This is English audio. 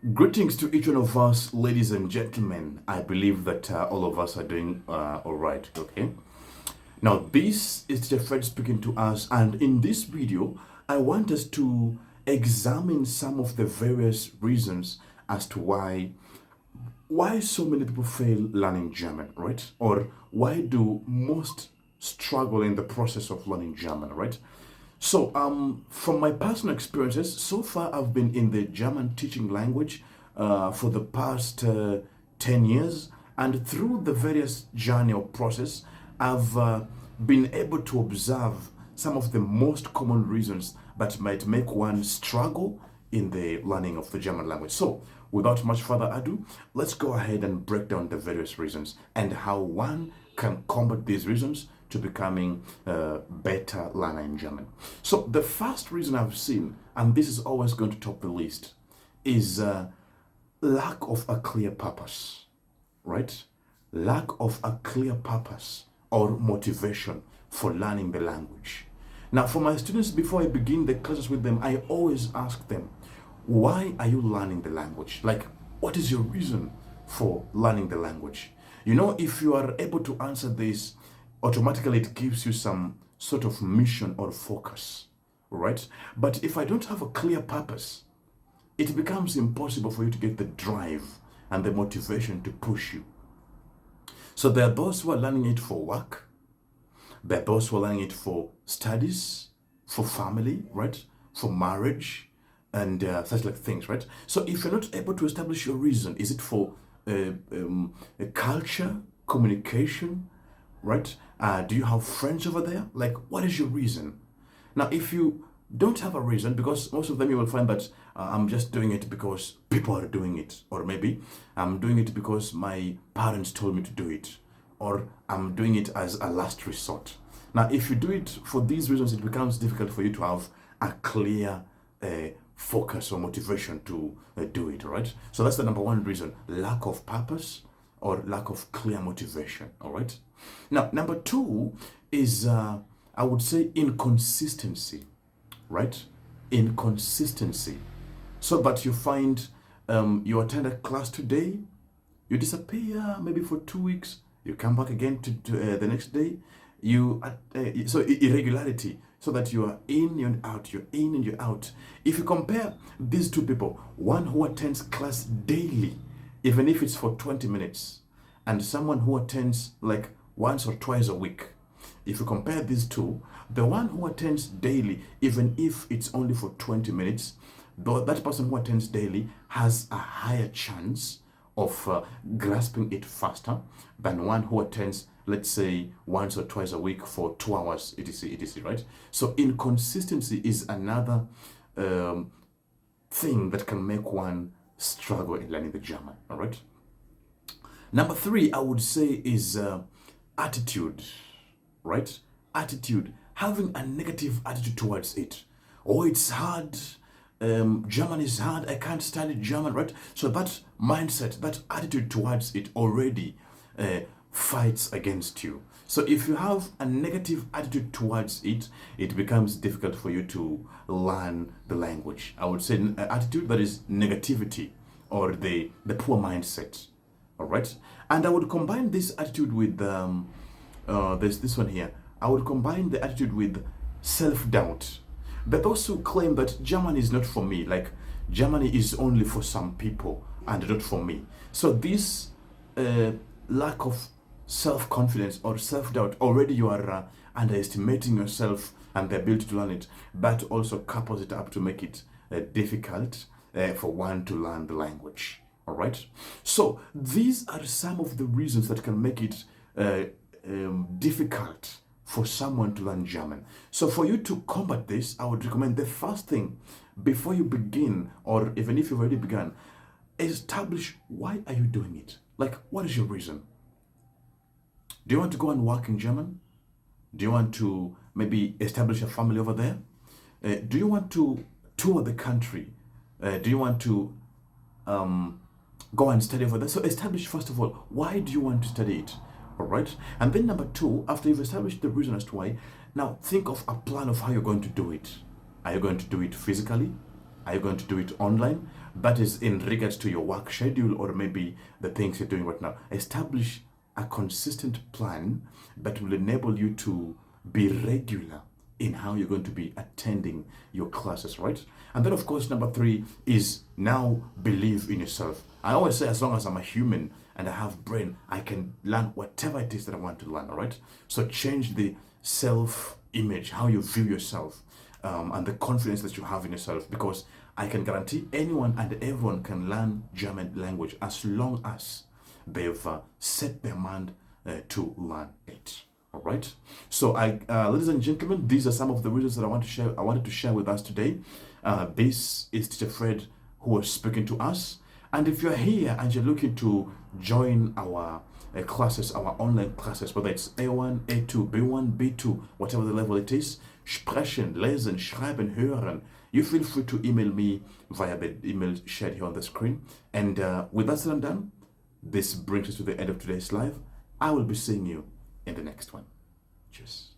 Greetings to each one of us, ladies and gentlemen. I believe that all of us are doing all right, okay? Now, this is Teacher Fred speaking to us, and in this video, I want us to examine some of the various reasons as to why so many people fail learning German, right? Or why do most struggle in the process of learning German, right? So, from my personal experiences, so far I've been in the German teaching language for the past 10 years, and through the various journey or process, I've been able to observe some of the most common reasons that might make one struggle in the learning of the German language. So, without much further ado, let's go ahead and break down the various reasons and how one can combat these reasons to becoming a better learner in German. So, the first reason I've seen, and this is always going to top the list, is lack of a clear purpose, right? Lack of a clear purpose or motivation for learning the language. Now, for my students, before I begin the classes with them, I always ask them, why are you learning the language? Like, what is your reason for learning the language? You know, if you are able to answer this, automatically it gives you some sort of mission or focus, right? But if I don't have a clear purpose, it becomes impossible for you to get the drive and the motivation to push you. So there are those who are learning it for work, there are those who are learning it for studies, for family, right? For marriage, and such like things, right? So if you're not able to establish your reason, is it for a culture, communication, right? Do you have friends over there? Like, what is your reason? Now, if you don't have a reason, because most of them you will find that I'm just doing it because people are doing it, or maybe I'm doing it because my parents told me to do it, or I'm doing it as a last resort. Now, if you do it for these reasons, it becomes difficult for you to have a clear focus or motivation to do it, right? So that's the number one reason: lack of purpose or lack of clear motivation, all right? Now, number two is, I would say, inconsistency, right? Inconsistency. So that you find you attend a class today, you disappear maybe for 2 weeks, you come back again to the next day, so irregularity, so that you are in and out, you're in and you're out. If you compare these two people, one who attends class daily, even if it's for 20 minutes, and someone who attends like once or twice a week, if you compare these two, the one who attends daily, even if it's only for 20 minutes, though that person who attends daily has a higher chance of grasping it faster than one who attends, let's say, once or twice a week for 2 hours, etc., etc., right? So inconsistency is another thing that can make one struggle in learning the German, all right? Number three, I would say, is attitude, right? Attitude, having a negative attitude towards it. Oh, it's hard. German is hard. I can't study German, right? So that mindset, that attitude towards it already fights against you. So if you have a negative attitude towards it, it becomes difficult for you to learn the language. I would say attitude that is negativity or the poor mindset. All right, and I would combine this attitude with there's this one here. I would combine the attitude with self-doubt. But those who claim that Germany is not for me, like Germany is only for some people and not for me. So this lack of self-confidence or self-doubt, already you are underestimating yourself and the ability to learn it. That also couples it up to make it difficult for one to learn the language. All right. So these are some of the reasons that can make it difficult for someone to learn German. So for you to combat this, I would recommend the first thing before you begin, or even if you've already begun, establish why are you doing it? Like, what is your reason? Do you want to go and work in German? Do you want to maybe establish a family over there? Do you want to tour the country? Do you want to go and study over there? So establish, first of all, why do you want to study it? All right. And then number two, after you've established the reason as to why, now think of a plan of how you're going to do it. Are you going to do it physically? Are you going to do it online? That is in regards to your work schedule or maybe the things you're doing right now. Establish a consistent plan that will enable you to be regular in how you're going to be attending your classes, right? And then, of course, number 3 is now believe in yourself. I always say, as long as I'm a human and I have brain, I can learn whatever it is that I want to learn, all right? So change the self-image, how you view yourself, and the confidence that you have in yourself, because I can guarantee anyone and everyone can learn German language as long as they've set their mind to learn it. All right. So, ladies and gentlemen, these are some of the reasons that I wanted to share with us today. This is Teacher Fred who was speaking to us. And if you're here and you're looking to join our classes, our online classes, whether it's A1, A2, B1, B2, whatever the level it is, sprechen, lesen, schreiben, hören, you feel free to email me via the email shared here on the screen. And with that said and done, this brings us to the end of today's live. I will be seeing you in the next one. Cheers.